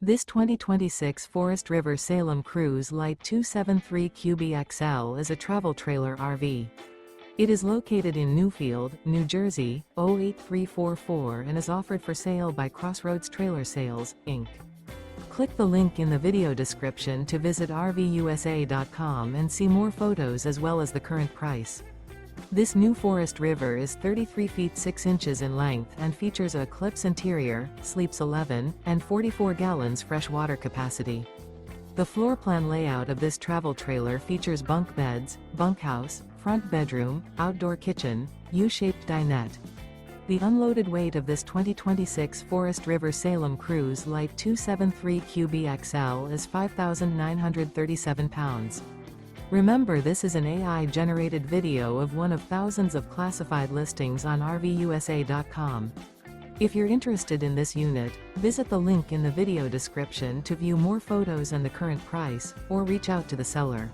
This 2026 Forest River Salem Cruise Lite 273 QBXL is a travel trailer RV. It is located in Newfield, New Jersey, 08344 and is offered for sale by Crossroads Trailer Sales, Inc. Click the link in the video description to visit RVUSA.com and see more photos as well as the current price. This new Forest River is 33 feet 6 inches in length and features a Eclipse interior, sleeps 11, and 44 gallons fresh water capacity. The floor plan layout of this travel trailer features bunk beds, bunkhouse, front bedroom, outdoor kitchen, U-shaped dinette. The unloaded weight of this 2026 Forest River Salem Cruise Lite 273 QBXL is 5,937 pounds. Remember, this is an AI-generated video of one of thousands of classified listings on RVUSA.com. If you're interested in this unit, visit the link in the video description to view more photos and the current price, or reach out to the seller.